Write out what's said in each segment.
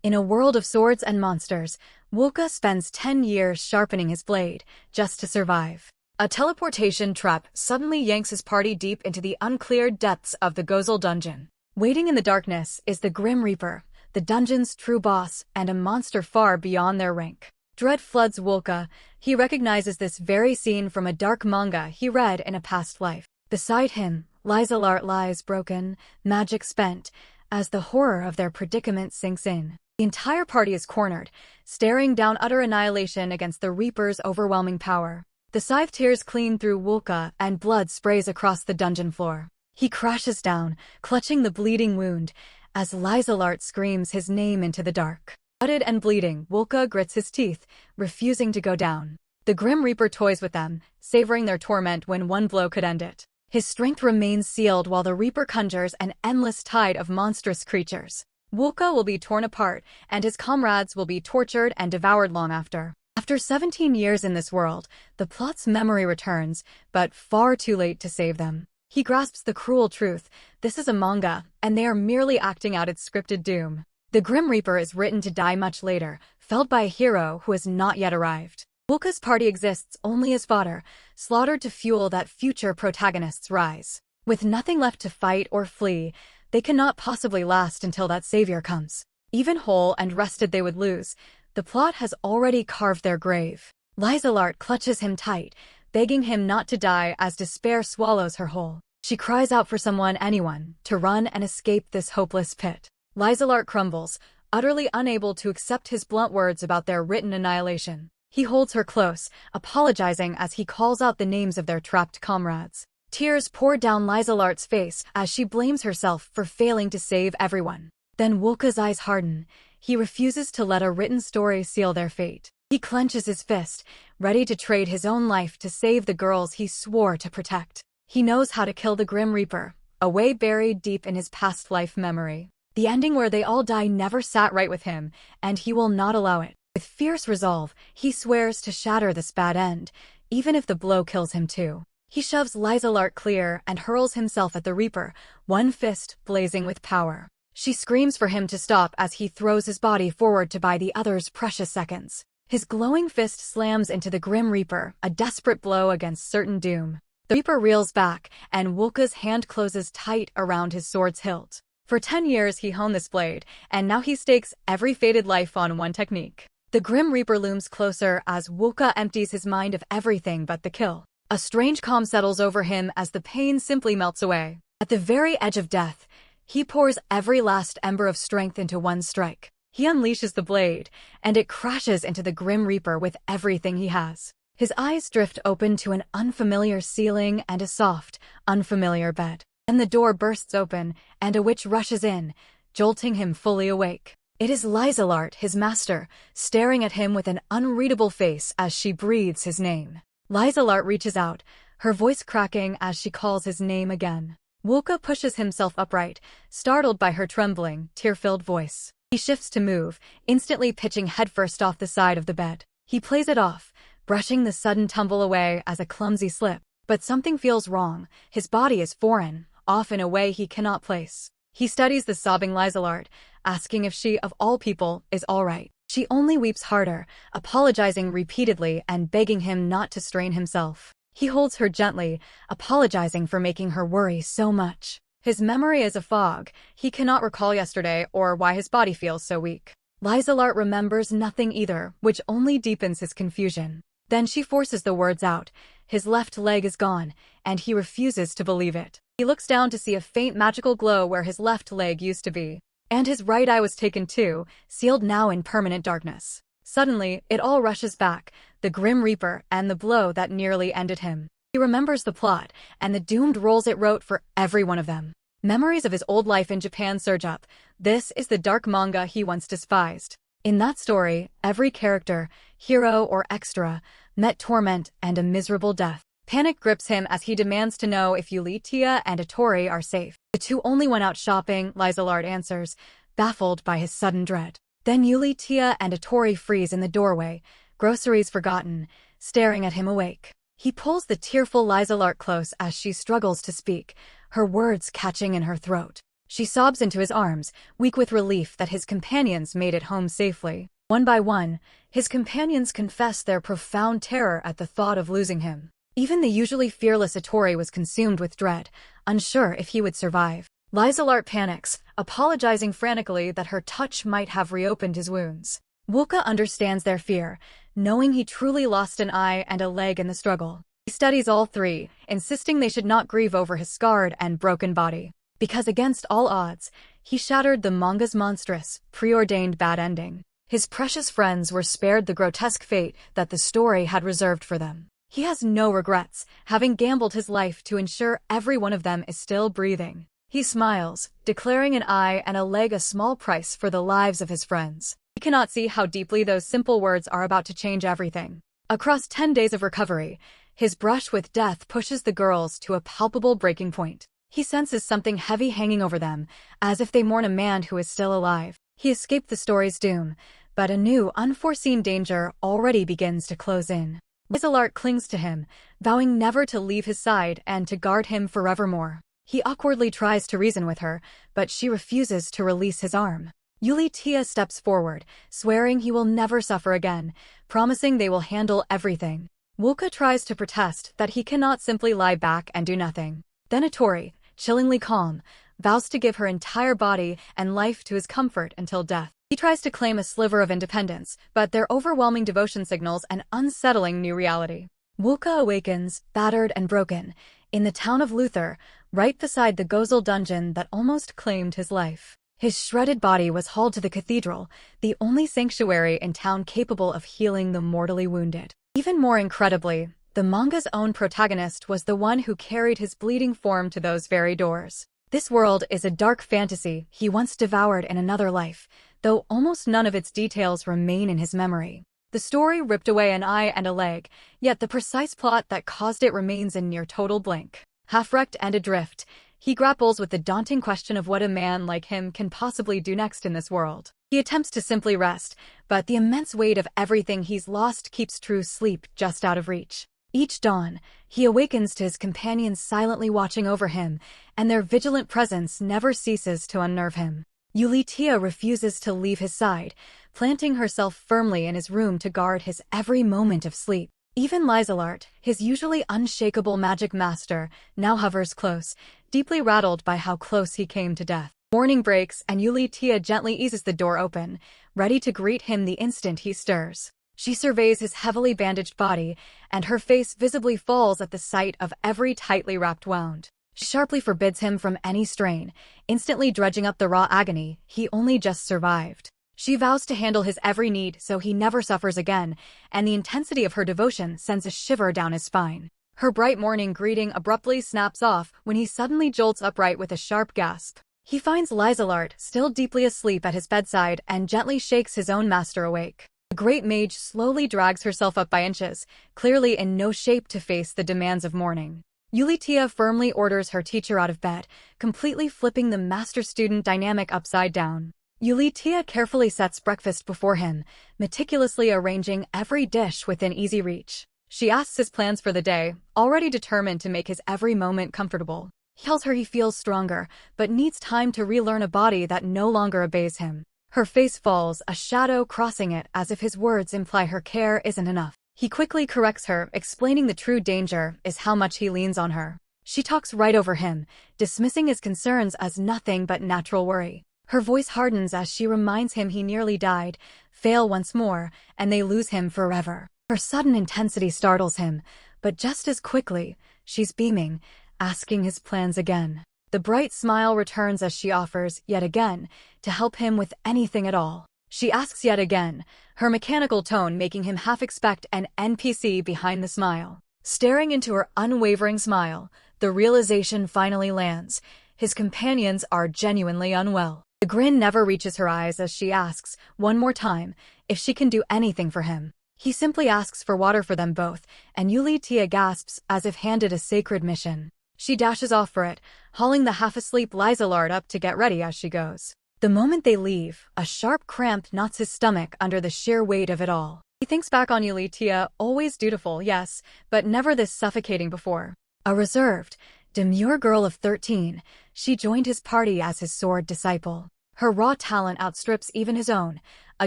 In a world of swords and monsters, Wulka spends 10 years sharpening his blade, just to survive. A teleportation trap suddenly yanks his party deep into the uncleared depths of the Gozel dungeon. Waiting in the darkness is the Grim Reaper, the dungeon's true boss and a monster far beyond their rank. Dread floods Wulka. He recognizes this very scene from a dark manga he read in a past life. Beside him, Lysalart lies broken, magic spent, as the horror of their predicament sinks in. The entire party is cornered, staring down utter annihilation against the Reaper's overwhelming power. The scythe tears clean through Wulka and blood sprays across the dungeon floor. He crashes down, clutching the bleeding wound, as Lysalart screams his name into the dark. Gutted and bleeding, Wulka grits his teeth, refusing to go down. The Grim Reaper toys with them, savoring their torment when one blow could end it. His strength remains sealed while the Reaper conjures an endless tide of monstrous creatures. Wulka will be torn apart, and his comrades will be tortured and devoured long after. After 17 years in this world, the plot's memory returns, but far too late to save them. He grasps the cruel truth: this is a manga, and they are merely acting out its scripted doom. The Grim Reaper is written to die much later, felled by a hero who has not yet arrived. Wulka's party exists only as fodder, slaughtered to fuel that future protagonist's rise. With nothing left to fight or flee, they cannot possibly last until that savior comes. Even whole and rested they would lose. The plot has already carved their grave. Lysalart clutches him tight, begging him not to die as despair swallows her whole. She cries out for someone, anyone, to run and escape this hopeless pit. Lysalart crumbles, utterly unable to accept his blunt words about their written annihilation. He holds her close, apologizing as he calls out the names of their trapped comrades. Tears pour down Lysalart's face as she blames herself for failing to save everyone. Then Wulka's eyes harden. He refuses to let a written story seal their fate. He clenches his fist, ready to trade his own life to save the girls he swore to protect. He knows how to kill the Grim Reaper, a way buried deep in his past life memory. The ending where they all die never sat right with him, and he will not allow it. With fierce resolve, he swears to shatter this bad end, even if the blow kills him too. He shoves Lysalart clear and hurls himself at the Reaper, one fist blazing with power. She screams for him to stop as he throws his body forward to buy the other's precious seconds. His glowing fist slams into the Grim Reaper, a desperate blow against certain doom. The Reaper reels back, and Wulka's hand closes tight around his sword's hilt. For 10 years he honed this blade, and now he stakes every fated life on one technique. The Grim Reaper looms closer as Wulka empties his mind of everything but the kill. A strange calm settles over him as the pain simply melts away. At the very edge of death, he pours every last ember of strength into one strike. He unleashes the blade, and it crashes into the Grim Reaper with everything he has. His eyes drift open to an unfamiliar ceiling and a soft, unfamiliar bed. Then the door bursts open, and a witch rushes in, jolting him fully awake. It is Lysalart, his master, staring at him with an unreadable face as she breathes his name. Lysalart reaches out, her voice cracking as she calls his name again. Wulka pushes himself upright, startled by her trembling, tear-filled voice. He shifts to move, instantly pitching headfirst off the side of the bed. He plays it off, brushing the sudden tumble away as a clumsy slip. But something feels wrong. His body is foreign, off in a way he cannot place. He studies the sobbing Lysalart, asking if she, of all people, is all right. She only weeps harder, apologizing repeatedly and begging him not to strain himself. He holds her gently, apologizing for making her worry so much. His memory is a fog. He cannot recall yesterday or why his body feels so weak. Lysalart remembers nothing either, which only deepens his confusion. Then she forces the words out. His left leg is gone, and he refuses to believe it. He looks down to see a faint magical glow where his left leg used to be. And his right eye was taken too, sealed now in permanent darkness. Suddenly, it all rushes back, the Grim Reaper and the blow that nearly ended him. He remembers the plot, and the doomed roles it wrote for every one of them. Memories of his old life in Japan surge up. This is the dark manga he once despised. In that story, every character, hero or extra, met torment and a miserable death. Panic grips him as he demands to know if Yulitia and Atori are safe. The two only went out shopping, Lysalart answers, baffled by his sudden dread. Then Yulitia and Atori freeze in the doorway, groceries forgotten, staring at him awake. He pulls the tearful Lysalart close as she struggles to speak, her words catching in her throat. She sobs into his arms, weak with relief that his companions made it home safely. One by one, his companions confess their profound terror at the thought of losing him. Even the usually fearless Ittori was consumed with dread, unsure if he would survive. Lysolart panics, apologizing frantically that her touch might have reopened his wounds. Wulka understands their fear, knowing he truly lost an eye and a leg in the struggle. He studies all three, insisting they should not grieve over his scarred and broken body. Because against all odds, he shattered the manga's monstrous, preordained bad ending. His precious friends were spared the grotesque fate that the story had reserved for them. He has no regrets, having gambled his life to ensure every one of them is still breathing. He smiles, declaring an eye and a leg a small price for the lives of his friends. He cannot see how deeply those simple words are about to change everything. Across 10 days of recovery, his brush with death pushes the girls to a palpable breaking point. He senses something heavy hanging over them, as if they mourn a man who is still alive. He escaped the story's doom, but a new, unforeseen danger already begins to close in. Lysolart clings to him, vowing never to leave his side and to guard him forevermore. He awkwardly tries to reason with her, but she refuses to release his arm. Yulitia steps forward, swearing he will never suffer again, promising they will handle everything. Wulka tries to protest that he cannot simply lie back and do nothing. Then Ittori, chillingly calm, vows to give her entire body and life to his comfort until death. He tries to claim a sliver of independence, but their overwhelming devotion signals an unsettling new reality. Wulka awakens, battered and broken, in the town of Luther, right beside the Gozel dungeon that almost claimed his life. His shredded body was hauled to the cathedral, the only sanctuary in town capable of healing the mortally wounded. Even more incredibly, the manga's own protagonist was the one who carried his bleeding form to those very doors. This world is a dark fantasy he once devoured in another life, though almost none of its details remain in his memory. The story ripped away an eye and a leg, yet the precise plot that caused it remains in near total blank. Half-wrecked and adrift, he grapples with the daunting question of what a man like him can possibly do next in this world. He attempts to simply rest, but the immense weight of everything he's lost keeps true sleep just out of reach. Each dawn, he awakens to his companions silently watching over him, and their vigilant presence never ceases to unnerve him. Yulitia refuses to leave his side, planting herself firmly in his room to guard his every moment of sleep. Even Lysolart, his usually unshakable magic master, now hovers close, deeply rattled by how close he came to death. Morning breaks and Yulitia gently eases the door open, ready to greet him the instant he stirs. She surveys his heavily bandaged body, and her face visibly falls at the sight of every tightly wrapped wound. She sharply forbids him from any strain, instantly dredging up the raw agony he only just survived. She vows to handle his every need so he never suffers again, and the intensity of her devotion sends a shiver down his spine. Her bright morning greeting abruptly snaps off when he suddenly jolts upright with a sharp gasp. He finds Lysolart still deeply asleep at his bedside and gently shakes his own master awake. The great mage slowly drags herself up by inches, clearly in no shape to face the demands of morning. Yulitia firmly orders her teacher out of bed, completely flipping the master-student dynamic upside down. Yulitia carefully sets breakfast before him, meticulously arranging every dish within easy reach. She asks his plans for the day, already determined to make his every moment comfortable. He tells her he feels stronger, but needs time to relearn a body that no longer obeys him. Her face falls, a shadow crossing it as if his words imply her care isn't enough. He quickly corrects her, explaining the true danger is how much he leans on her. She talks right over him, dismissing his concerns as nothing but natural worry. Her voice hardens as she reminds him he nearly died, fail once more, and they lose him forever. Her sudden intensity startles him, but just as quickly, she's beaming, asking his plans again. The bright smile returns as she offers, yet again, to help him with anything at all. She asks yet again, her mechanical tone making him half expect an NPC behind the smile. Staring into her unwavering smile, the realization finally lands. His companions are genuinely unwell. The grin never reaches her eyes as she asks, one more time, if she can do anything for him. He simply asks for water for them both, and Yulitia gasps as if handed a sacred mission. She dashes off for it, hauling the half-asleep Lysolart up to get ready as she goes. The moment they leave, a sharp cramp knots his stomach under the sheer weight of it all. He thinks back on Yulitia, always dutiful, yes, but never this suffocating before. A reserved, Demure girl of 13, she joined his party as his sword disciple. Her raw talent outstrips even his own, a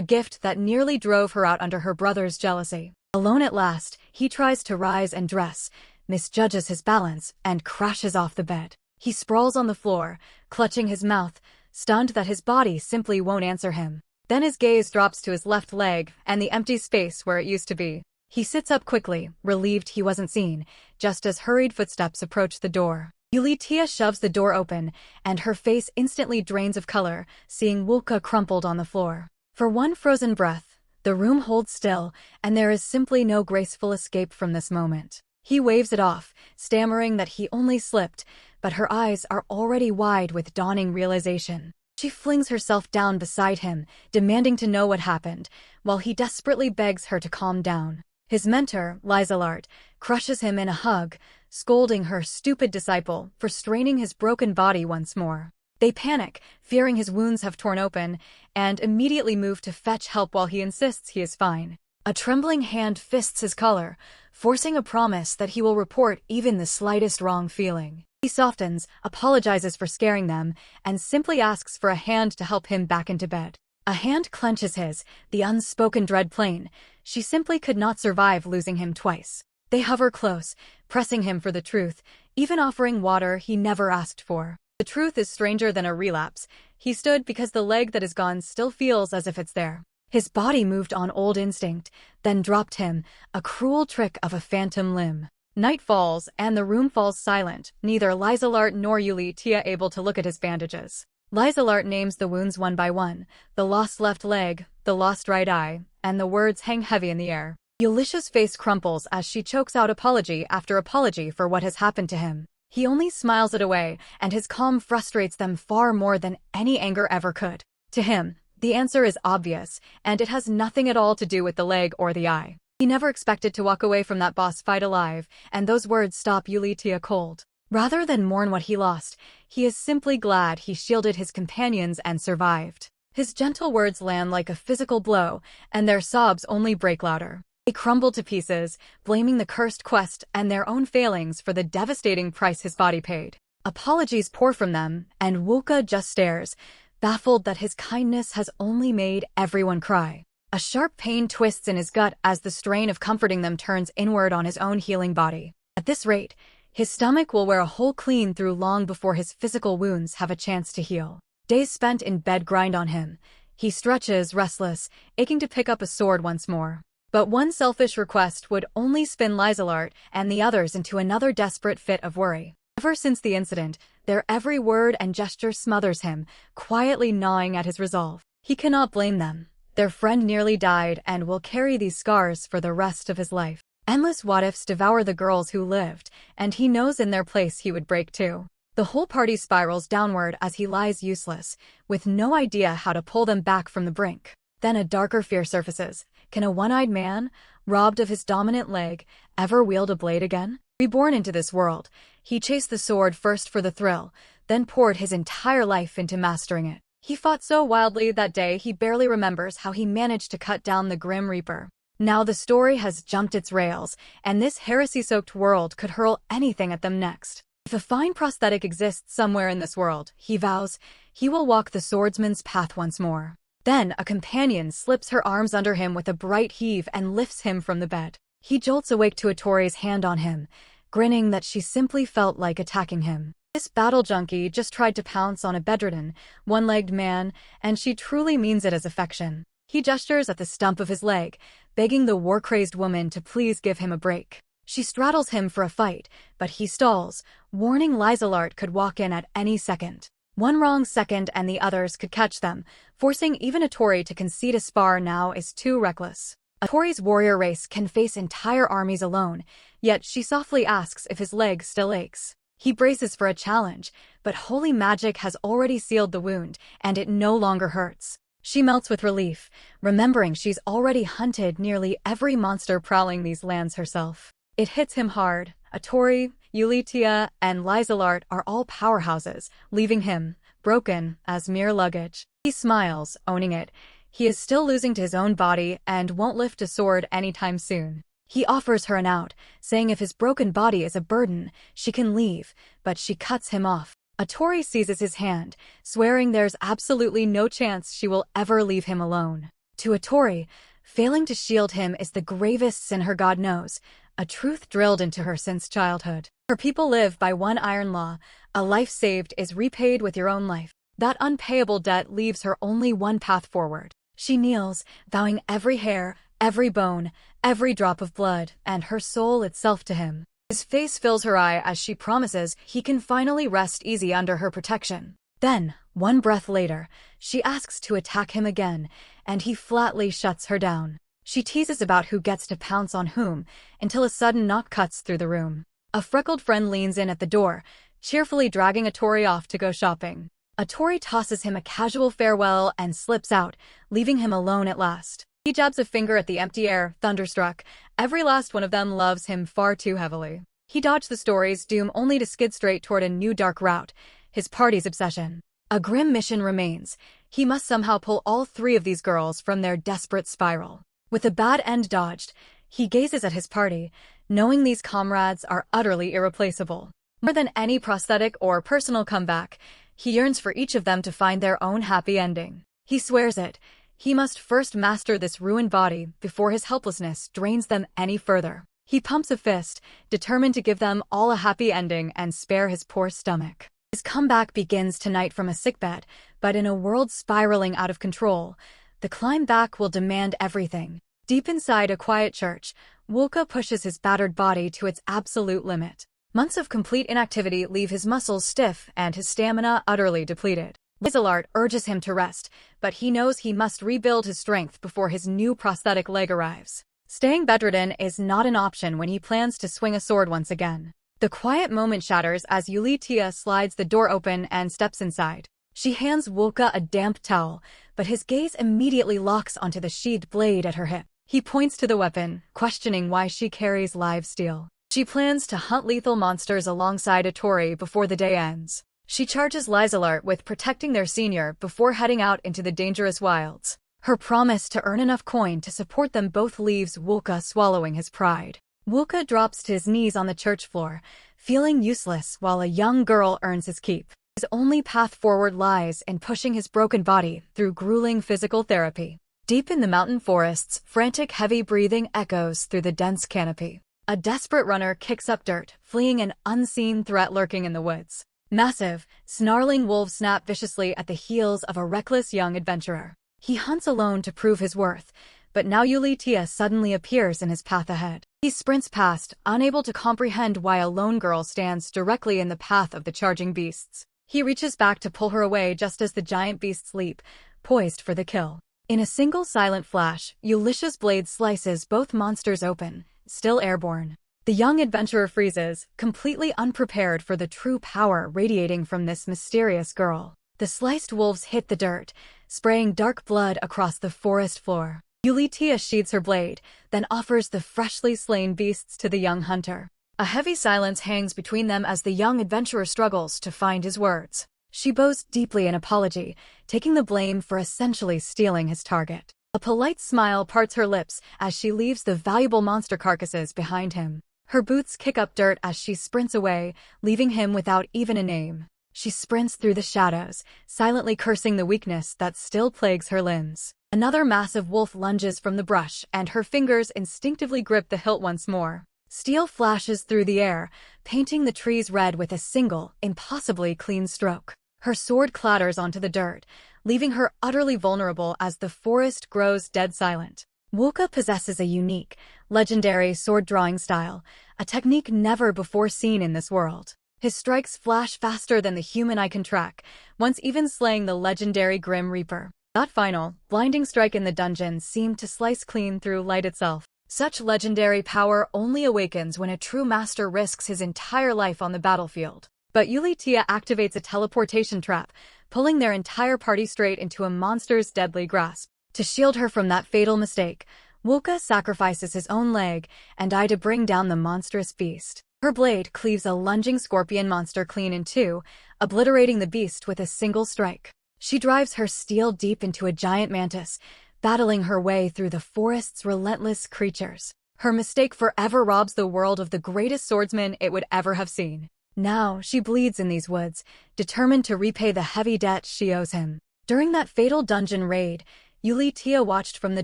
gift that nearly drove her out under her brother's jealousy. Alone at last, he tries to rise and dress, misjudges his balance, and crashes off the bed. He sprawls on the floor, clutching his mouth, stunned that his body simply won't answer him. Then his gaze drops to his left leg and the empty space where it used to be. He sits up quickly, relieved he wasn't seen, just as hurried footsteps approach the door. Yulitia shoves the door open, and her face instantly drains of color, seeing Wulka crumpled on the floor. For one frozen breath, the room holds still, and there is simply no graceful escape from this moment. He waves it off, stammering that he only slipped, but her eyes are already wide with dawning realization. She flings herself down beside him, demanding to know what happened, while he desperately begs her to calm down. His mentor, Lysalart, crushes him in a hug, scolding her stupid disciple for straining his broken body once more. They panic, fearing his wounds have torn open, and immediately move to fetch help while he insists he is fine. A trembling hand fists his collar, forcing a promise that he will report even the slightest wrong feeling. He softens, apologizes for scaring them, and simply asks for a hand to help him back into bed. A hand clenches his, the unspoken dread plain. She simply could not survive losing him twice. They hover close, pressing him for the truth, even offering water he never asked for. The truth is stranger than a relapse. He stood because the leg that is gone still feels as if it's there. His body moved on old instinct, then dropped him, a cruel trick of a phantom limb. Night falls, and the room falls silent, neither Lysalart nor Yulitia able to look at his bandages. Lysalart names the wounds one by one, the lost left leg, the lost right eye, and the words hang heavy in the air. Ulysses' face crumples as she chokes out apology after apology for what has happened to him. He only smiles it away, and his calm frustrates them far more than any anger ever could. To him, the answer is obvious, and it has nothing at all to do with the leg or the eye. He never expected to walk away from that boss fight alive, and those words stop Yulitia cold. Rather than mourn what he lost, he is simply glad he shielded his companions and survived. His gentle words land like a physical blow, and their sobs only break louder. They crumble to pieces, blaming the cursed quest and their own failings for the devastating price his body paid. Apologies pour from them, and Wulka just stares, baffled that his kindness has only made everyone cry. A sharp pain twists in his gut as the strain of comforting them turns inward on his own healing body. At this rate, his stomach will wear a hole clean through long before his physical wounds have a chance to heal. Days spent in bed grind on him. He stretches, restless, aching to pick up a sword once more. But one selfish request would only spin Lysalart and the others into another desperate fit of worry. Ever since the incident, their every word and gesture smothers him, quietly gnawing at his resolve. He cannot blame them. Their friend nearly died and will carry these scars for the rest of his life. Endless what-ifs devour the girls who lived, and he knows in their place he would break too. The whole party spirals downward as he lies useless, with no idea how to pull them back from the brink. Then a darker fear surfaces. Can a one-eyed man, robbed of his dominant leg, ever wield a blade again? Reborn into this world, he chased the sword first for the thrill, then poured his entire life into mastering it. He fought so wildly that day he barely remembers how he managed to cut down the Grim Reaper. Now the story has jumped its rails, and this heresy-soaked world could hurl anything at them next. If a fine prosthetic exists somewhere in this world, he vows, he will walk the swordsman's path once more. Then a companion slips her arms under him with a bright heave and lifts him from the bed. He jolts awake to Atori's hand on him, grinning that she simply felt like attacking him. This battle junkie just tried to pounce on a bedridden, one-legged man, and she truly means it as affection. He gestures at the stump of his leg, begging the war-crazed woman to please give him a break. She straddles him for a fight, but he stalls, warning Lysalart could walk in at any second. One wrong second and the others could catch them, forcing even Atori to concede a spar now is too reckless. Atori's warrior race can face entire armies alone, yet she softly asks if his leg still aches. He braces for a challenge, but holy magic has already sealed the wound, and it no longer hurts. She melts with relief, remembering she's already hunted nearly every monster prowling these lands herself. It hits him hard. Atori, Yulitia, and Lysalart are all powerhouses, leaving him, broken, as mere luggage. He smiles, owning it. He is still losing to his own body and won't lift a sword anytime soon. He offers her an out, saying if his broken body is a burden, she can leave, but she cuts him off. Atori seizes his hand, swearing there's absolutely no chance she will ever leave him alone. To Atori, failing to shield him is the gravest sin her god knows, a truth drilled into her since childhood. Her people live by one iron law: a life saved is repaid with your own life. That unpayable debt leaves her only one path forward. She kneels, vowing every hair, every bone, every drop of blood, and her soul itself to him. His face fills her eye as she promises he can finally rest easy under her protection. Then, one breath later, she asks to attack him again, and he flatly shuts her down. She teases about who gets to pounce on whom, until a sudden knock cuts through the room. A freckled friend leans in at the door, cheerfully dragging Atori off to go shopping. Atori tosses him a casual farewell and slips out, leaving him alone at last. He jabs a finger at the empty air, thunderstruck. Every last one of them loves him far too heavily. He dodged the story's doom only to skid straight toward a new dark route, his party's obsession. A grim mission remains. He must somehow pull all three of these girls from their desperate spiral. With a bad end dodged, he gazes at his party, knowing these comrades are utterly irreplaceable. More than any prosthetic or personal comeback, he yearns for each of them to find their own happy ending. He swears it. He must first master this ruined body before his helplessness drains them any further. He pumps a fist, determined to give them all a happy ending and spare his poor stomach. His comeback begins tonight from a sickbed, but in a world spiraling out of control, the climb back will demand everything. Deep inside a quiet church, Wulka pushes his battered body to its absolute limit. Months of complete inactivity leave his muscles stiff and his stamina utterly depleted. Lizalart urges him to rest, but he knows he must rebuild his strength before his new prosthetic leg arrives. Staying bedridden is not an option when he plans to swing a sword once again. The quiet moment shatters as Yulitia slides the door open and steps inside. She hands Wulka a damp towel, but his gaze immediately locks onto the sheathed blade at her hip. He points to the weapon, questioning why she carries live steel. She plans to hunt lethal monsters alongside Atori before the day ends. She charges Lizalart with protecting their senior before heading out into the dangerous wilds. Her promise to earn enough coin to support them both leaves Wulka swallowing his pride. Wulka drops to his knees on the church floor, feeling useless while a young girl earns his keep. His only path forward lies in pushing his broken body through grueling physical therapy. Deep in the mountain forests, frantic heavy breathing echoes through the dense canopy. A desperate runner kicks up dirt, fleeing an unseen threat lurking in the woods. Massive, snarling wolves snap viciously at the heels of a reckless young adventurer. He hunts alone to prove his worth, but now Yulitia suddenly appears in his path ahead. He sprints past, unable to comprehend why a lone girl stands directly in the path of the charging beasts. He reaches back to pull her away just as the giant beasts leap, poised for the kill. In a single silent flash, Ulysses' blade slices both monsters open, still airborne. The young adventurer freezes, completely unprepared for the true power radiating from this mysterious girl. The sliced wolves hit the dirt, spraying dark blood across the forest floor. Yulitia sheathes her blade, then offers the freshly slain beasts to the young hunter. A heavy silence hangs between them as the young adventurer struggles to find his words. She bows deeply in apology, taking the blame for essentially stealing his target. A polite smile parts her lips as she leaves the valuable monster carcasses behind him. Her boots kick up dirt as she sprints away, leaving him without even a name. She sprints through the shadows, silently cursing the weakness that still plagues her limbs. Another massive wolf lunges from the brush, and her fingers instinctively grip the hilt once more. Steel flashes through the air, painting the trees red with a single, impossibly clean stroke. Her sword clatters onto the dirt, leaving her utterly vulnerable as the forest grows dead silent. Wulka possesses a unique, legendary sword-drawing style, a technique never before seen in this world. His strikes flash faster than the human eye can track, once even slaying the legendary Grim Reaper. That final, blinding strike in the dungeon seemed to slice clean through light itself. Such legendary power only awakens when a true master risks his entire life on the battlefield. But Yulitia activates a teleportation trap, pulling their entire party straight into a monster's deadly grasp. To shield her from that fatal mistake, Wulka sacrifices his own leg and eye to bring down the monstrous beast. Her blade cleaves a lunging scorpion monster clean in two, obliterating the beast with a single strike. She drives her steel deep into a giant mantis, battling her way through the forest's relentless creatures. Her mistake forever robs the world of the greatest swordsman it would ever have seen. Now she bleeds in these woods, determined to repay the heavy debt she owes him. During that fatal dungeon raid, Yulitia watched from the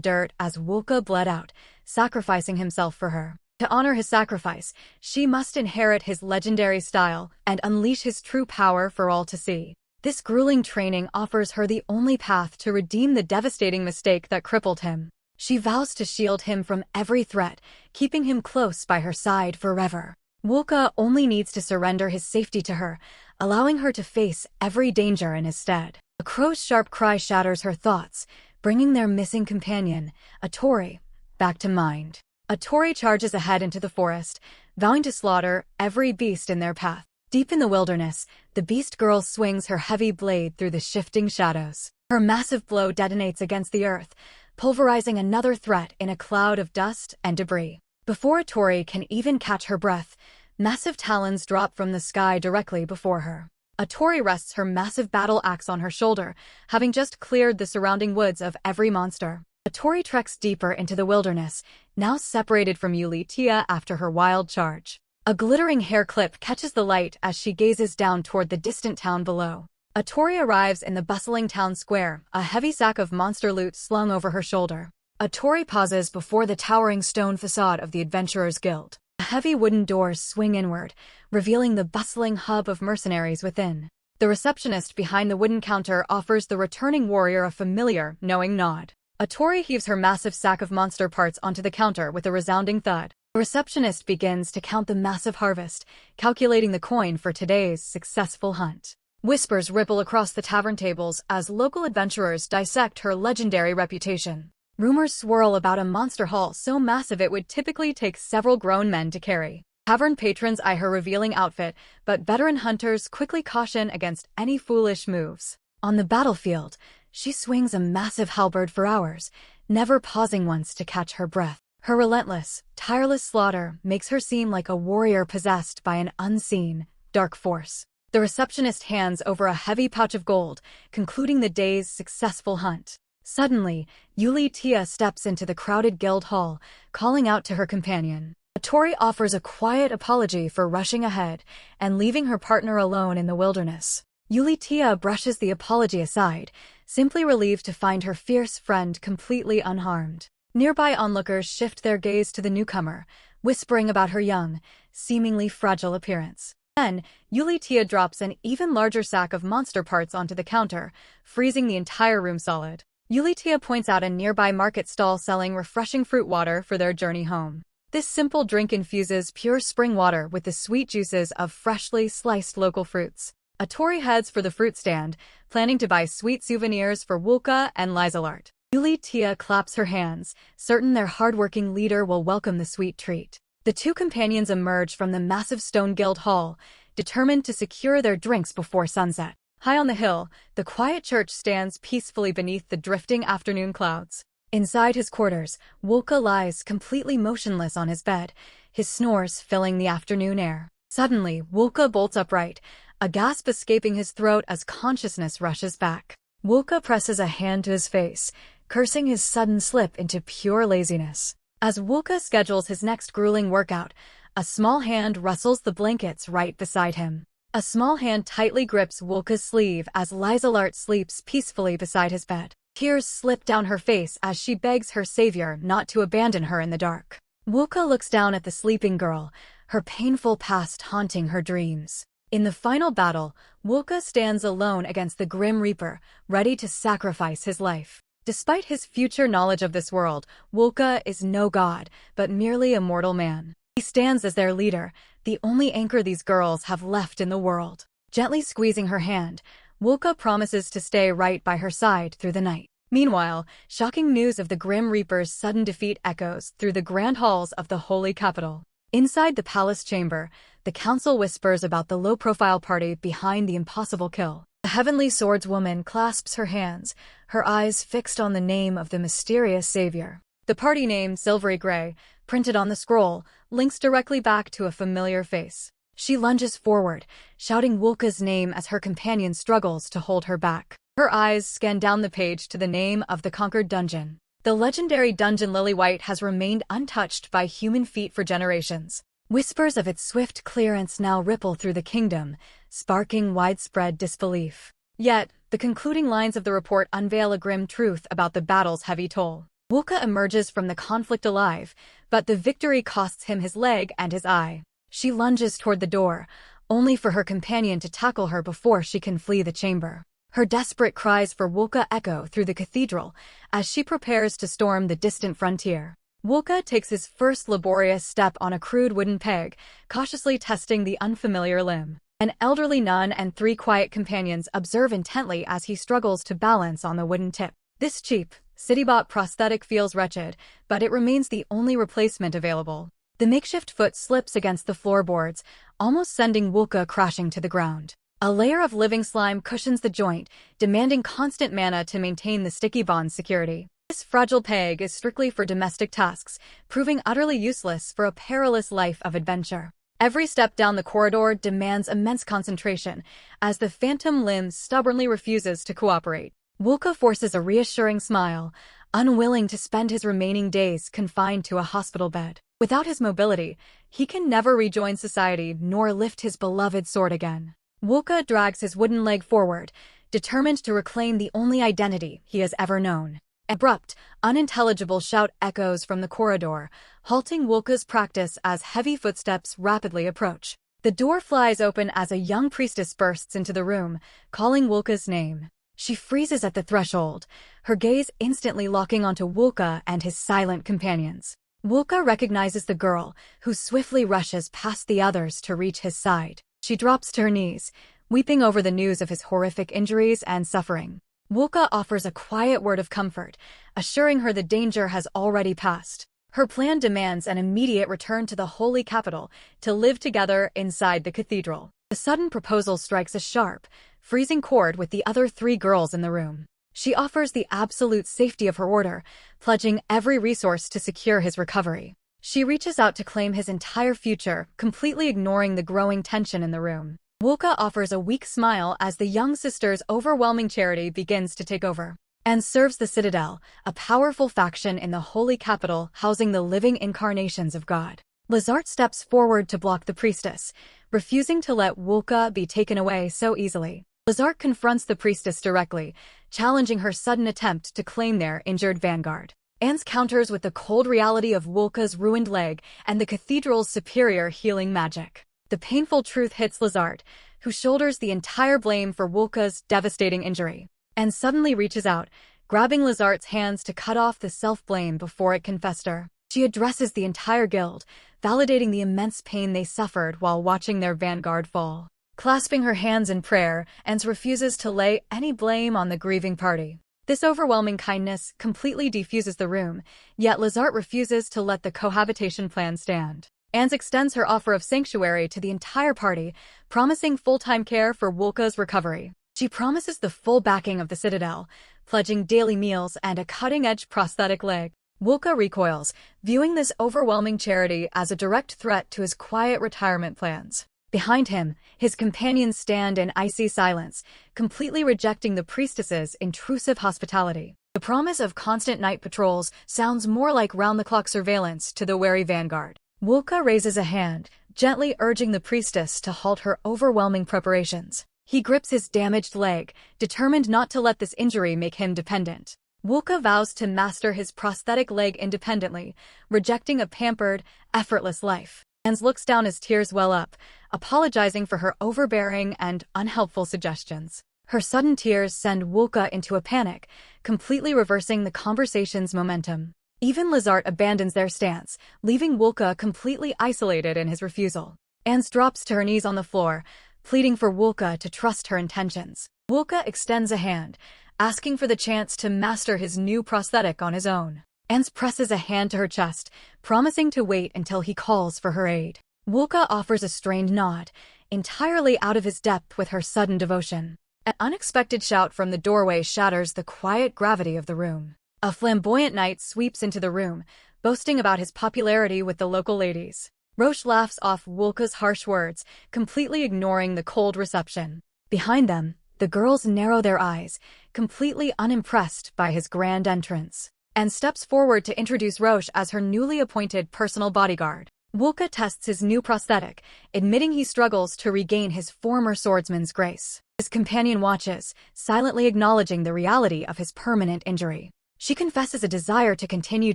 dirt as Wulka bled out, sacrificing himself for her. To honor his sacrifice, she must inherit his legendary style and unleash his true power for all to see. This grueling training offers her the only path to redeem the devastating mistake that crippled him. She vows to shield him from every threat, keeping him close by her side forever. Wulka only needs to surrender his safety to her, allowing her to face every danger in his stead. A crow's sharp cry shatters her thoughts, bringing their missing companion, Atori, back to mind. Atori charges ahead into the forest, vowing to slaughter every beast in their path. Deep in the wilderness, the beast girl swings her heavy blade through the shifting shadows. Her massive blow detonates against the earth, pulverizing another threat in a cloud of dust and debris. Before Atori can even catch her breath, massive talons drop from the sky directly before her. Atori rests her massive battle axe on her shoulder, having just cleared the surrounding woods of every monster. Atori treks deeper into the wilderness, now separated from Yulitia after her wild charge. A glittering hair clip catches the light as she gazes down toward the distant town below. Atori arrives in the bustling town square, a heavy sack of monster loot slung over her shoulder. Atori pauses before the towering stone facade of the Adventurers Guild. The heavy wooden doors swing inward, revealing the bustling hub of mercenaries within. The receptionist behind the wooden counter offers the returning warrior a familiar, knowing nod. Atori heaves her massive sack of monster parts onto the counter with a resounding thud. The receptionist begins to count the massive harvest, calculating the coin for today's successful hunt. Whispers ripple across the tavern tables as local adventurers dissect her legendary reputation. Rumors swirl about a monster haul so massive it would typically take several grown men to carry. Tavern patrons eye her revealing outfit, but veteran hunters quickly caution against any foolish moves. On the battlefield, she swings a massive halberd for hours, never pausing once to catch her breath. Her relentless, tireless slaughter makes her seem like a warrior possessed by an unseen, dark force. The receptionist hands over a heavy pouch of gold, concluding the day's successful hunt. Suddenly, Yulitia steps into the crowded guild hall, calling out to her companion. Atori offers a quiet apology for rushing ahead and leaving her partner alone in the wilderness. Yulitia brushes the apology aside, simply relieved to find her fierce friend completely unharmed. Nearby onlookers shift their gaze to the newcomer, whispering about her young, seemingly fragile appearance. Then, Yulitia drops an even larger sack of monster parts onto the counter, freezing the entire room solid. Yulitia points out a nearby market stall selling refreshing fruit water for their journey home. This simple drink infuses pure spring water with the sweet juices of freshly sliced local fruits. Atori heads for the fruit stand, planning to buy sweet souvenirs for Wulka and Lysalart. Yulitia claps her hands, certain their hardworking leader will welcome the sweet treat. The two companions emerge from the massive stone guild hall, determined to secure their drinks before sunset. High on the hill, the quiet church stands peacefully beneath the drifting afternoon clouds. Inside his quarters, Wulka lies completely motionless on his bed, his snores filling the afternoon air. Suddenly, Wulka bolts upright, a gasp escaping his throat as consciousness rushes back. Wulka presses a hand to his face, cursing his sudden slip into pure laziness. As Wulka schedules his next grueling workout, a small hand rustles the blankets right beside him. A small hand tightly grips Wulka's sleeve as Lysalart sleeps peacefully beside his bed. Tears slip down her face as she begs her savior not to abandon her in the dark. Wulka looks down at the sleeping girl, her painful past haunting her dreams. In the final battle, Wulka stands alone against the Grim Reaper, ready to sacrifice his life. Despite his future knowledge of this world, Wulka is no god, but merely a mortal man. He stands as their leader, the only anchor these girls have left in the world. Gently squeezing her hand, Wulka promises to stay right by her side through the night. Meanwhile, shocking news of the Grim Reaper's sudden defeat echoes through the grand halls of the holy capital. Inside the palace chamber, the council whispers about the low-profile party behind the impossible kill. The heavenly swordswoman clasps her hands, her eyes fixed on the name of the mysterious savior. The party name, Silvery Gray, printed on the scroll, links directly back to a familiar face. She lunges forward, shouting Wulka's name as her companion struggles to hold her back. Her eyes scan down the page to the name of the conquered dungeon. The legendary dungeon Lily-White has remained untouched by human feet for generations. Whispers of its swift clearance now ripple through the kingdom, sparking widespread disbelief. Yet, the concluding lines of the report unveil a grim truth about the battle's heavy toll. Wulka emerges from the conflict alive, but the victory costs him his leg and his eye. She lunges toward the door, only for her companion to tackle her before she can flee the chamber. Her desperate cries for Wulka echo through the cathedral as she prepares to storm the distant frontier. Wulka takes his first laborious step on a crude wooden peg, cautiously testing the unfamiliar limb. An elderly nun and 3 quiet companions observe intently as he struggles to balance on the wooden tip. This cheap, city-bought prosthetic feels wretched, but it remains the only replacement available. The makeshift foot slips against the floorboards, almost sending Wulka crashing to the ground. A layer of living slime cushions the joint, demanding constant mana to maintain the sticky bond's security. This fragile peg is strictly for domestic tasks, proving utterly useless for a perilous life of adventure. Every step down the corridor demands immense concentration, as the phantom limb stubbornly refuses to cooperate. Wulka forces a reassuring smile, unwilling to spend his remaining days confined to a hospital bed. Without his mobility, he can never rejoin society nor lift his beloved sword again. Wulka drags his wooden leg forward, determined to reclaim the only identity he has ever known. An abrupt, unintelligible shout echoes from the corridor, halting Wulka's practice as heavy footsteps rapidly approach. The door flies open as a young priestess bursts into the room, calling Wulka's name. She freezes at the threshold, her gaze instantly locking onto Wulka and his silent companions. Wulka recognizes the girl, who swiftly rushes past the others to reach his side. She drops to her knees, weeping over the news of his horrific injuries and suffering. Wulka offers a quiet word of comfort, assuring her the danger has already passed. Her plan demands an immediate return to the holy capital to live together inside the cathedral. The sudden proposal strikes a sharp, freezing chord with the other 3 girls in the room. She offers the absolute safety of her order, pledging every resource to secure his recovery. She reaches out to claim his entire future, completely ignoring the growing tension in the room. Wulka offers a weak smile as the young sister's overwhelming charity begins to take over, and serves the Citadel, a powerful faction in the holy capital housing the living incarnations of God. Lazart steps forward to block the priestess, refusing to let Wulka be taken away so easily. Lazart confronts the priestess directly, challenging her sudden attempt to claim their injured vanguard. Anne's counters with the cold reality of Wulka's ruined leg and the cathedral's superior healing magic. The painful truth hits Lazart, who shoulders the entire blame for Wulka's devastating injury, and suddenly reaches out, grabbing Lazart's hands to cut off the self-blame before it can fester. She addresses the entire guild, validating the immense pain they suffered while watching their vanguard fall. Clasping her hands in prayer, Anne refuses to lay any blame on the grieving party. This overwhelming kindness completely defuses the room, yet Lazart refuses to let the cohabitation plan stand. Anne extends her offer of sanctuary to the entire party, promising full-time care for Wulka's recovery. She promises the full backing of the Citadel, pledging daily meals and a cutting-edge prosthetic leg. Wulka recoils, viewing this overwhelming charity as a direct threat to his quiet retirement plans. Behind him, his companions stand in icy silence, completely rejecting the priestess's intrusive hospitality. The promise of constant night patrols sounds more like round-the-clock surveillance to the wary vanguard. Wulka raises a hand, gently urging the priestess to halt her overwhelming preparations. He grips his damaged leg, determined not to let this injury make him dependent. Wulka vows to master his prosthetic leg independently, rejecting a pampered, effortless life. Anne looks down as tears well up, apologizing for her overbearing and unhelpful suggestions. Her sudden tears send Wulka into a panic, completely reversing the conversation's momentum. Even Lazart abandons their stance, leaving Wulka completely isolated in his refusal. Anne drops to her knees on the floor, pleading for Wulka to trust her intentions. Wulka extends a hand, asking for the chance to master his new prosthetic on his own. Anne presses a hand to her chest, promising to wait until he calls for her aid. Wulka offers a strained nod, entirely out of his depth with her sudden devotion. An unexpected shout from the doorway shatters the quiet gravity of the room. A flamboyant knight sweeps into the room, boasting about his popularity with the local ladies. Roche laughs off Wulka's harsh words, completely ignoring the cold reception. Behind them, the girls narrow their eyes, completely unimpressed by his grand entrance. and steps forward to introduce Roche as her newly appointed personal bodyguard. Wulka tests his new prosthetic, admitting he struggles to regain his former swordsman's grace. His companion watches, silently acknowledging the reality of his permanent injury. She confesses a desire to continue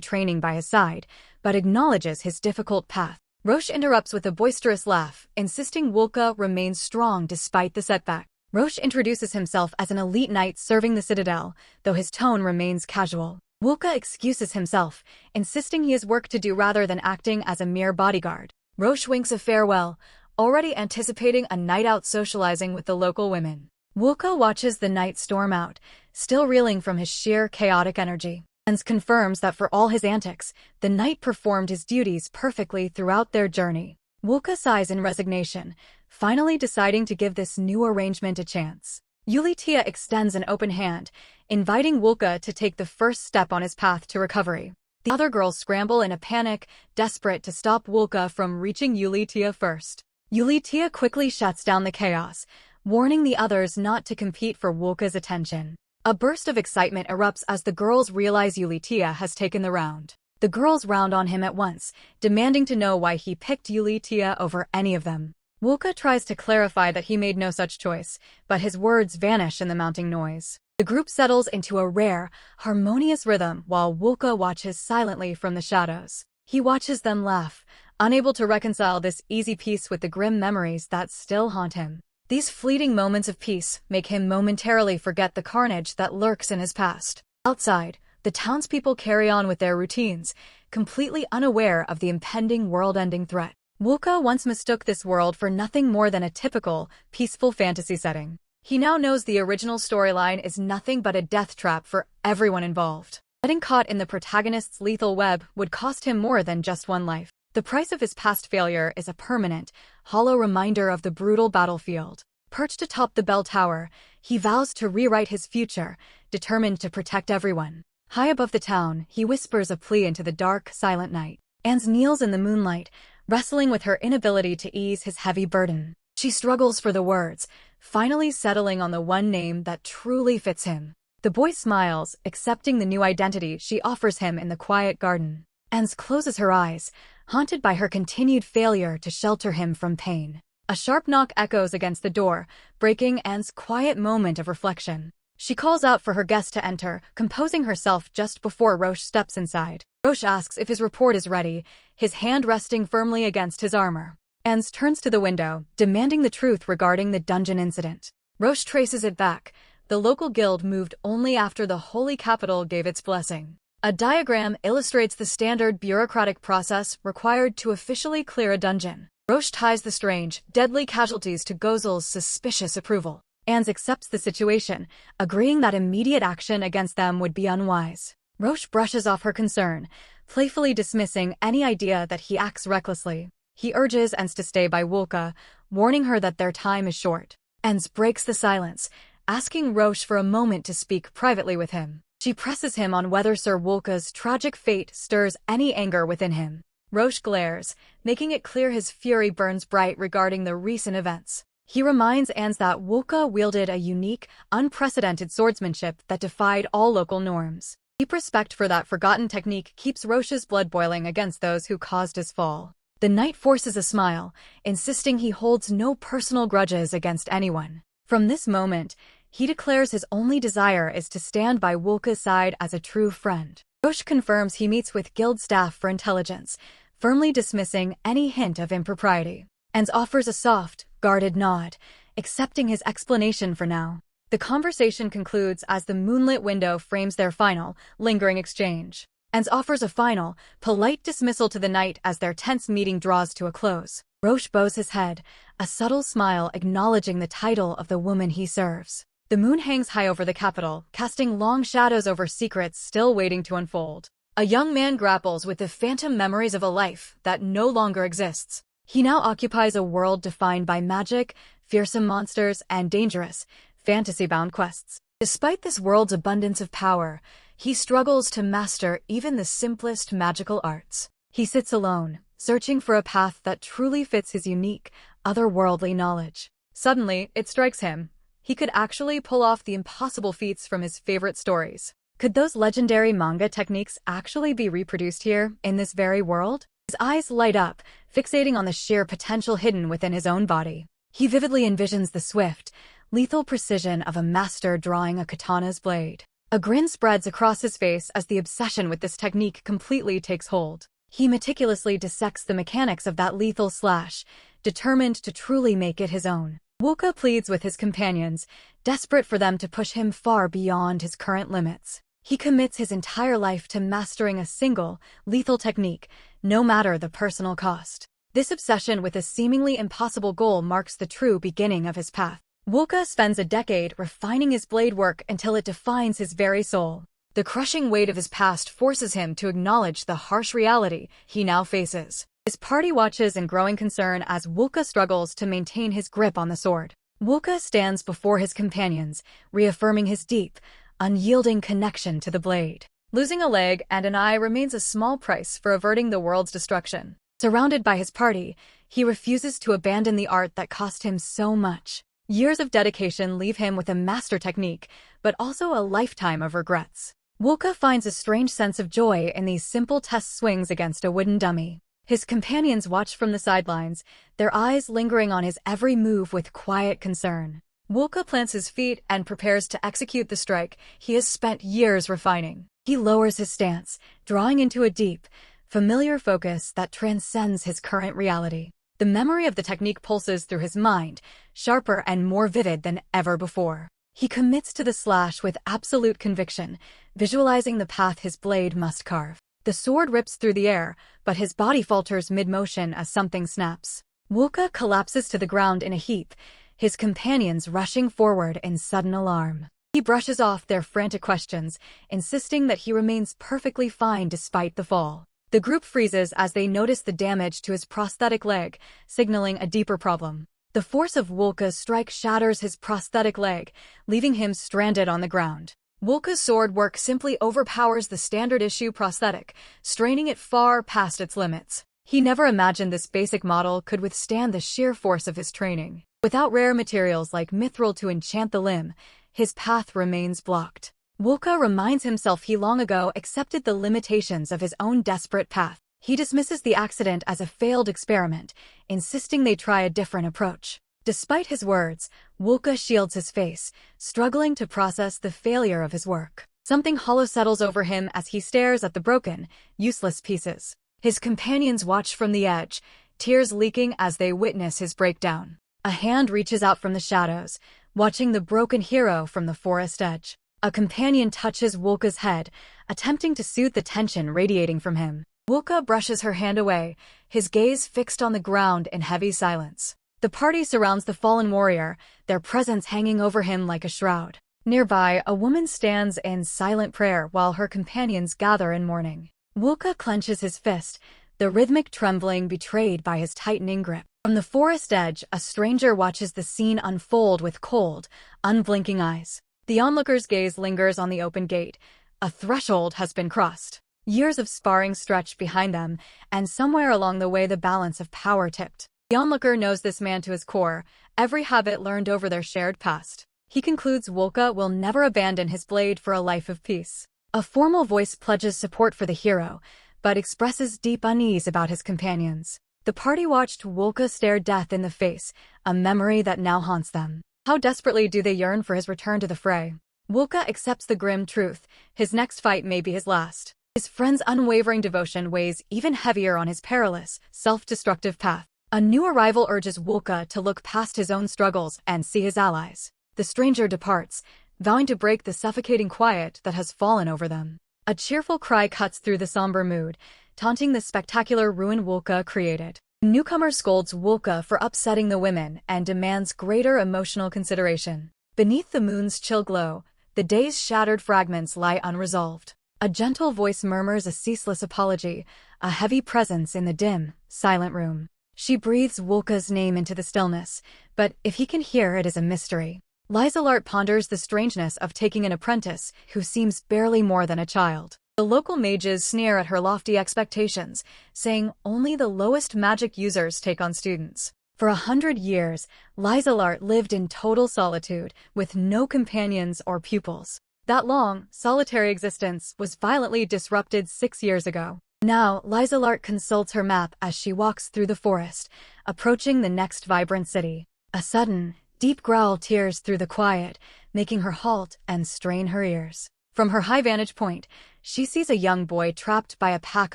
training by his side, but acknowledges his difficult path. Roche interrupts with a boisterous laugh, insisting Wulka remains strong despite the setback. Roche introduces himself as an elite knight serving the Citadel, though his tone remains casual. Wulka excuses himself, insisting he has work to do rather than acting as a mere bodyguard. Roche winks a farewell, already anticipating a night out socializing with the local women. Wulka watches the night storm out, still reeling from his sheer chaotic energy, and confirms that for all his antics, the knight performed his duties perfectly throughout their journey. Wulka sighs in resignation, finally deciding to give this new arrangement a chance. Yulitia extends an open hand, inviting Wulka to take the first step on his path to recovery. The other girls scramble in a panic, desperate to stop Wulka from reaching Yulitia first. Yulitia quickly shuts down the chaos, warning the others not to compete for Wulka's attention. A burst of excitement erupts as the girls realize Yulitia has taken the round. The girls round on him at once, demanding to know why he picked Yulitia over any of them. Wulka tries to clarify that he made no such choice, but his words vanish in the mounting noise. The group settles into a rare, harmonious rhythm while Wulka watches silently from the shadows. He watches them laugh, unable to reconcile this easy peace with the grim memories that still haunt him. These fleeting moments of peace make him momentarily forget the carnage that lurks in his past. Outside, the townspeople carry on with their routines, completely unaware of the impending world-ending threat. Wulka once mistook this world for nothing more than a typical, peaceful fantasy setting. He now knows the original storyline is nothing but a death trap for everyone involved. Getting caught in the protagonist's lethal web would cost him more than just one life. The price of his past failure is a permanent, hollow reminder of the brutal battlefield. Perched atop the bell tower, he vows to rewrite his future, determined to protect everyone. High above the town, he whispers a plea into the dark, silent night. Anne kneels in the moonlight, wrestling with her inability to ease his heavy burden. She struggles for the words, finally settling on the one name that truly fits him. The boy smiles, accepting the new identity she offers him in the quiet garden. Anne closes her eyes, haunted by her continued failure to shelter him from pain. A sharp knock echoes against the door, breaking Anne's quiet moment of reflection. She calls out for her guest to enter, composing herself just before Roche steps inside. Roche asks if his report is ready, his hand resting firmly against his armor. Anne turns to the window, demanding the truth regarding the dungeon incident. Roche traces it back. The local guild moved only after the Holy Capital gave its blessing. A diagram illustrates the standard bureaucratic process required to officially clear a dungeon. Roche ties the strange, deadly casualties to Gozel's suspicious approval. Anne accepts the situation, agreeing that immediate action against them would be unwise. Roche brushes off her concern, playfully dismissing any idea that he acts recklessly. He urges Anne to stay by Wulka, warning her that their time is short. Anne breaks the silence, asking Roche for a moment to speak privately with him. She presses him on whether Sir Wulka's tragic fate stirs any anger within him. Roche glares, making it clear his fury burns bright regarding the recent events. He reminds Anne that Wulka wielded a unique, unprecedented swordsmanship that defied all local norms. Deep respect for that forgotten technique keeps Roche's blood boiling against those who caused his fall. The knight forces a smile, insisting he holds no personal grudges against anyone. From this moment, he declares his only desire is to stand by Wulka's side as a true friend. Roche confirms he meets with guild staff for intelligence, firmly dismissing any hint of impropriety, and offers a soft, guarded nod, accepting his explanation for now. The conversation concludes as the moonlit window frames their final, lingering exchange, and offers a final, polite dismissal to the knight as their tense meeting draws to a close. Roche bows his head, a subtle smile acknowledging the title of the woman he serves. The moon hangs high over the capital, casting long shadows over secrets still waiting to unfold. A young man grapples with the phantom memories of a life that no longer exists. He now occupies a world defined by magic, fearsome monsters, and dangerous, fantasy-bound quests. Despite this world's abundance of power, he struggles to master even the simplest magical arts. He sits alone, searching for a path that truly fits his unique, otherworldly knowledge. Suddenly, it strikes him. He could actually pull off the impossible feats from his favorite stories. Could those legendary manga techniques actually be reproduced here, in this very world? His eyes light up, fixating on the sheer potential hidden within his own body. He vividly envisions the swift, lethal precision of a master drawing a katana's blade. A grin spreads across his face as the obsession with this technique completely takes hold. He meticulously dissects the mechanics of that lethal slash, determined to truly make it his own. Wooka pleads with his companions, desperate for them to push him far beyond his current limits. He commits his entire life to mastering a single, lethal technique, no matter the personal cost. This obsession with a seemingly impossible goal marks the true beginning of his path. Wooka spends a decade refining his blade work until it defines his very soul. The crushing weight of his past forces him to acknowledge the harsh reality he now faces. His party watches in growing concern as Wooka struggles to maintain his grip on the sword. Wooka stands before his companions, reaffirming his deep, unyielding connection to the blade. Losing a leg and an eye remains a small price for averting the world's destruction. Surrounded by his party, he refuses to abandon the art that cost him so much. Years of dedication leave him with a master technique, but also a lifetime of regrets. Wooka finds a strange sense of joy in these simple test swings against a wooden dummy. His companions watch from the sidelines, their eyes lingering on his every move with quiet concern. Wooka plants his feet and prepares to execute the strike he has spent years refining. He lowers his stance, drawing into a deep, familiar focus that transcends his current reality. The memory of the technique pulses through his mind, sharper and more vivid than ever before. He commits to the slash with absolute conviction, visualizing the path his blade must carve. The sword rips through the air, but his body falters mid-motion as something snaps. Wooka collapses to the ground in a heap, his companions rushing forward in sudden alarm. He brushes off their frantic questions, insisting that he remains perfectly fine despite the fall. The group freezes as they notice the damage to his prosthetic leg, signaling a deeper problem. The force of Wooka's strike shatters his prosthetic leg, leaving him stranded on the ground. Wooka's sword work simply overpowers the standard-issue prosthetic, straining it far past its limits. He never imagined this basic model could withstand the sheer force of his training. Without rare materials like mithril to enchant the limb, his path remains blocked. Wooka reminds himself he long ago accepted the limitations of his own desperate path. He dismisses the accident as a failed experiment, insisting they try a different approach. Despite his words, Wooka shields his face, struggling to process the failure of his work. Something hollow settles over him as he stares at the broken, useless pieces. His companions watch from the edge, tears leaking as they witness his breakdown. A hand reaches out from the shadows, watching the broken hero from the forest edge. A companion touches Wooka's head, attempting to soothe the tension radiating from him. Wooka brushes her hand away, his gaze fixed on the ground in heavy silence. The party surrounds the fallen warrior, their presence hanging over him like a shroud. Nearby, a woman stands in silent prayer while her companions gather in mourning. Wooka clenches his fist, the rhythmic trembling betrayed by his tightening grip. From the forest edge, a stranger watches the scene unfold with cold, unblinking eyes. The onlooker's gaze lingers on the open gate. A threshold has been crossed. Years of sparring stretch behind them, and somewhere along the way the balance of power tipped. The onlooker knows this man to his core, every habit learned over their shared past. He concludes Wooka will never abandon his blade for a life of peace. A formal voice pledges support for the hero, but expresses deep unease about his companions. The party watched Wooka stare death in the face, a memory that now haunts them. How desperately do they yearn for his return to the fray? Wooka accepts the grim truth. His next fight may be his last. His friend's unwavering devotion weighs even heavier on his perilous, self-destructive path. A new arrival urges Wooka to look past his own struggles and see his allies. The stranger departs, vowing to break the suffocating quiet that has fallen over them. A cheerful cry cuts through the somber mood, taunting the spectacular ruin Wooka created. The newcomer scolds Wooka for upsetting the women and demands greater emotional consideration. Beneath the moon's chill glow, the day's shattered fragments lie unresolved. A gentle voice murmurs a ceaseless apology, a heavy presence in the dim, silent room. She breathes Wooka's name into the stillness, but if he can hear, it is a mystery. Lysalart ponders the strangeness of taking an apprentice who seems barely more than a child. The local mages sneer at her lofty expectations, saying only the lowest magic users take on students. For 100 years, Lysalart lived in total solitude, with no companions or pupils. That long, solitary existence was violently disrupted 6 years ago. Now, Lizelart consults her map as she walks through the forest, approaching the next vibrant city. A sudden, deep growl tears through the quiet, making her halt and strain her ears. From her high vantage point, she sees a young boy trapped by a pack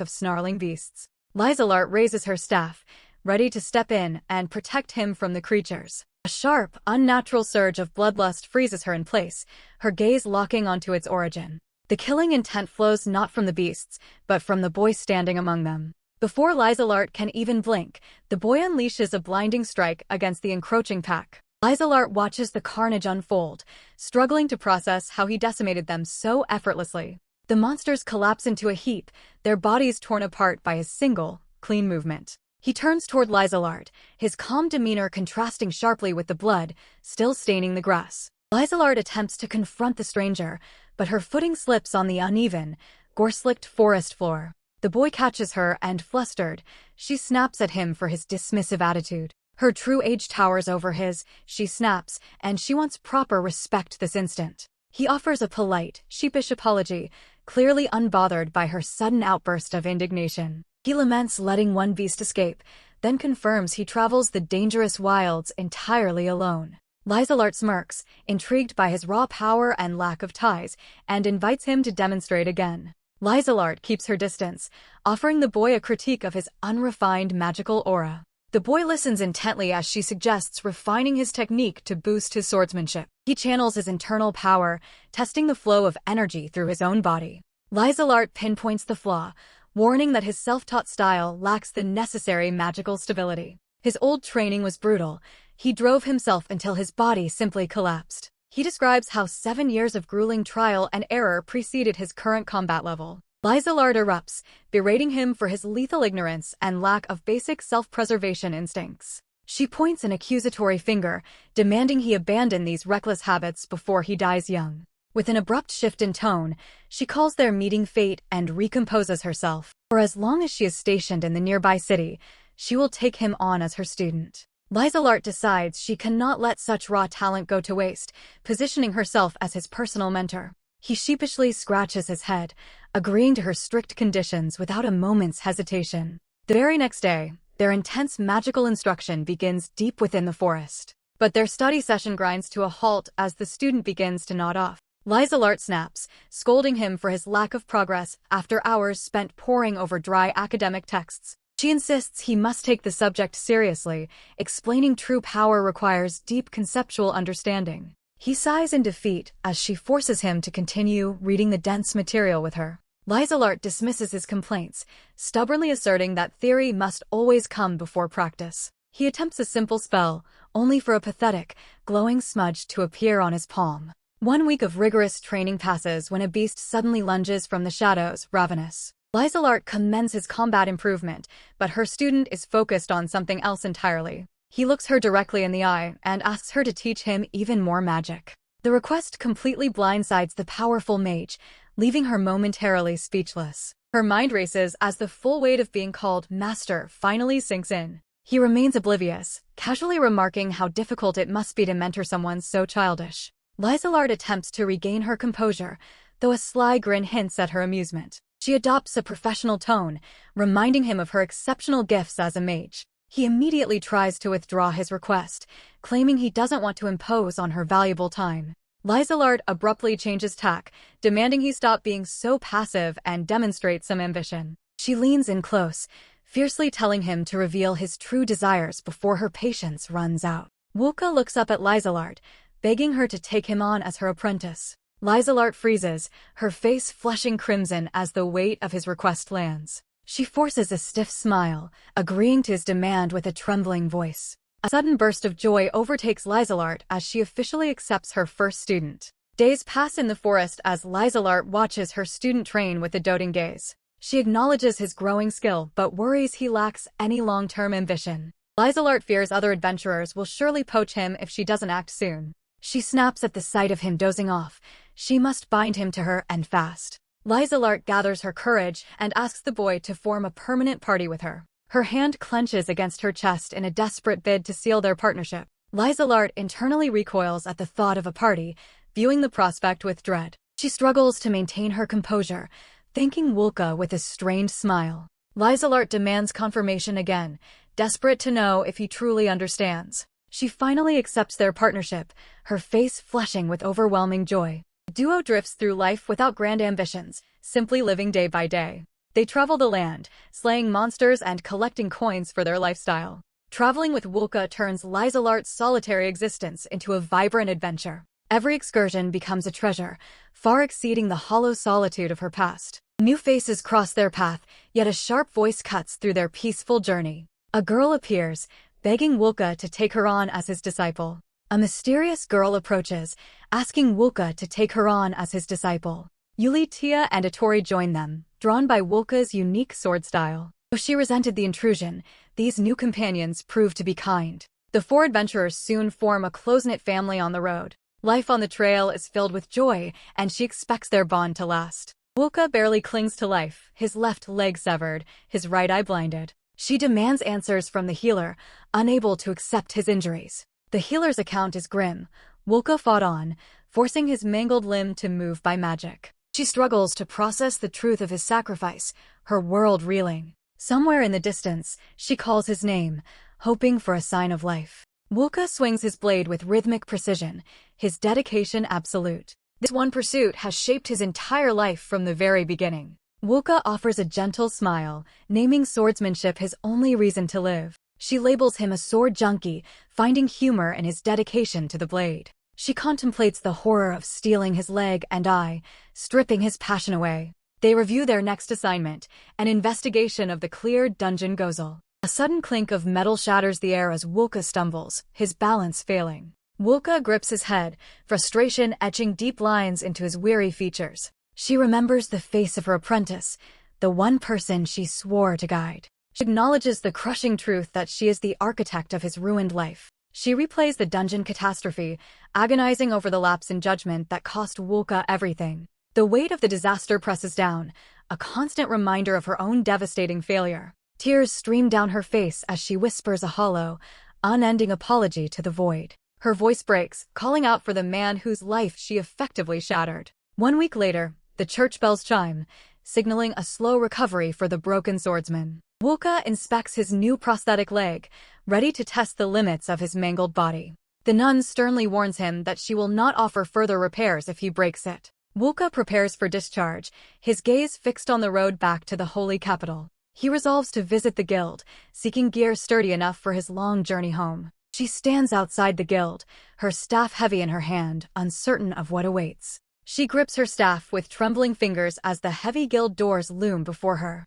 of snarling beasts. Lizelart raises her staff, ready to step in and protect him from the creatures. A sharp, unnatural surge of bloodlust freezes her in place, her gaze locking onto its origin. The killing intent flows not from the beasts, but from the boy standing among them. Before Lizelart can even blink, the boy unleashes a blinding strike against the encroaching pack. Lizelart watches the carnage unfold, struggling to process how he decimated them so effortlessly. The monsters collapse into a heap, their bodies torn apart by a single, clean movement. He turns toward Lizelart, his calm demeanor contrasting sharply with the blood, still staining the grass. Lizelart attempts to confront the stranger, but her footing slips on the uneven, gore-slicked forest floor. The boy catches her and, flustered, she snaps at him for his dismissive attitude. Her true age towers over his, she snaps, and she wants proper respect this instant. He offers a polite, sheepish apology, clearly unbothered by her sudden outburst of indignation. He laments letting one beast escape, then confirms he travels the dangerous wilds entirely alone. Lizelart smirks, intrigued by his raw power and lack of ties, and invites him to demonstrate again. Lizelart keeps her distance, offering the boy a critique of his unrefined magical aura. The boy listens intently as she suggests refining his technique to boost his swordsmanship. He channels his internal power, testing the flow of energy through his own body. Lizelart pinpoints the flaw, warning that his self-taught style lacks the necessary magical stability. His old training was brutal. He drove himself until his body simply collapsed. He describes how 7 years of grueling trial and error preceded his current combat level. Lizelart erupts, berating him for his lethal ignorance and lack of basic self-preservation instincts. She points an accusatory finger, demanding he abandon these reckless habits before he dies young. With an abrupt shift in tone, she calls their meeting fate and recomposes herself. For as long as she is stationed in the nearby city, she will take him on as her student. Lizelart decides she cannot let such raw talent go to waste, positioning herself as his personal mentor. He sheepishly scratches his head, agreeing to her strict conditions without a moment's hesitation. The very next day, their intense magical instruction begins deep within the forest. But their study session grinds to a halt as the student begins to nod off. Lizelart snaps, scolding him for his lack of progress after hours spent poring over dry academic texts. She insists he must take the subject seriously, explaining true power requires deep conceptual understanding. He sighs in defeat as she forces him to continue reading the dense material with her. Lizelart dismisses his complaints, stubbornly asserting that theory must always come before practice. He attempts a simple spell, only for a pathetic, glowing smudge to appear on his palm. 1 week of rigorous training passes when a beast suddenly lunges from the shadows, ravenous. Lizelart commends his combat improvement, but her student is focused on something else entirely. He looks her directly in the eye and asks her to teach him even more magic. The request completely blindsides the powerful mage, leaving her momentarily speechless. Her mind races as the full weight of being called master finally sinks in. He remains oblivious, casually remarking how difficult it must be to mentor someone so childish. Lizelart attempts to regain her composure, though a sly grin hints at her amusement. She adopts a professional tone, reminding him of her exceptional gifts as a mage. He immediately tries to withdraw his request, claiming he doesn't want to impose on her valuable time. Lizelart abruptly changes tack, demanding he stop being so passive and demonstrate some ambition. She leans in close, fiercely telling him to reveal his true desires before her patience runs out. Wulka looks up at Lizelart, begging her to take him on as her apprentice. Lizelart freezes, her face flushing crimson as the weight of his request lands. She forces a stiff smile, agreeing to his demand with a trembling voice. A sudden burst of joy overtakes Lizelart as she officially accepts her first student. Days pass in the forest as Lizelart watches her student train with a doting gaze. She acknowledges his growing skill but worries he lacks any long-term ambition. Lizelart fears other adventurers will surely poach him if she doesn't act soon. She snaps at the sight of him dozing off. She must bind him to her, and fast. Lizelart gathers her courage and asks the boy to form a permanent party with her. Her hand clenches against her chest in a desperate bid to seal their partnership. Lizelart internally recoils at the thought of a party, viewing the prospect with dread. She struggles to maintain her composure, thanking Wulka with a strained smile. Lysolart demands confirmation again, desperate to know if he truly understands. She finally accepts their partnership, her face flushing with overwhelming joy. The duo drifts through life without grand ambitions, simply living day by day. They travel the land, slaying monsters and collecting coins for their lifestyle. Traveling with Wulka turns Lysolart's solitary existence into a vibrant adventure. Every excursion becomes a treasure, far exceeding the hollow solitude of her past. New faces cross their path, yet a sharp voice cuts through their peaceful journey. A girl appears, begging Wulka to take her on as his disciple. A mysterious girl approaches, asking Wulka to take her on as his disciple. Yuli, Tia, and Atori join them, drawn by Wulka's unique sword style. Though she resented the intrusion, these new companions proved to be kind. The four adventurers soon form a close-knit family on the road. Life on the trail is filled with joy, and she expects their bond to last. Wulka barely clings to life, his left leg severed, his right eye blinded. She demands answers from the healer, unable to accept his injuries. The healer's account is grim. Wulka fought on, forcing his mangled limb to move by magic. She struggles to process the truth of his sacrifice, her world reeling. Somewhere in the distance, she calls his name, hoping for a sign of life. Wulka swings his blade with rhythmic precision, his dedication absolute. This one pursuit has shaped his entire life from the very beginning. Wulka offers a gentle smile, naming swordsmanship his only reason to live. She labels him a sword junkie, finding humor in his dedication to the blade. She contemplates the horror of stealing his leg and eye, stripping his passion away. They review their next assignment, an investigation of the cleared dungeon Gozel. A sudden clink of metal shatters the air as Wulka stumbles, his balance failing. Wulka grips his head, frustration etching deep lines into his weary features. She remembers the face of her apprentice, the one person she swore to guide. She acknowledges the crushing truth that she is the architect of his ruined life. She replays the dungeon catastrophe, agonizing over the lapse in judgment that cost Wulka everything. The weight of the disaster presses down, a constant reminder of her own devastating failure. Tears stream down her face as she whispers a hollow, unending apology to the void. Her voice breaks, calling out for the man whose life she effectively shattered. 1 week later, the church bells chime, signaling a slow recovery for the broken swordsman. Wulka inspects his new prosthetic leg, ready to test the limits of his mangled body. The nun sternly warns him that she will not offer further repairs if he breaks it. Wulka prepares for discharge, his gaze fixed on the road back to the holy capital. He resolves to visit the guild, seeking gear sturdy enough for his long journey home. She stands outside the guild, her staff heavy in her hand, uncertain of what awaits. She grips her staff with trembling fingers as the heavy guild doors loom before her.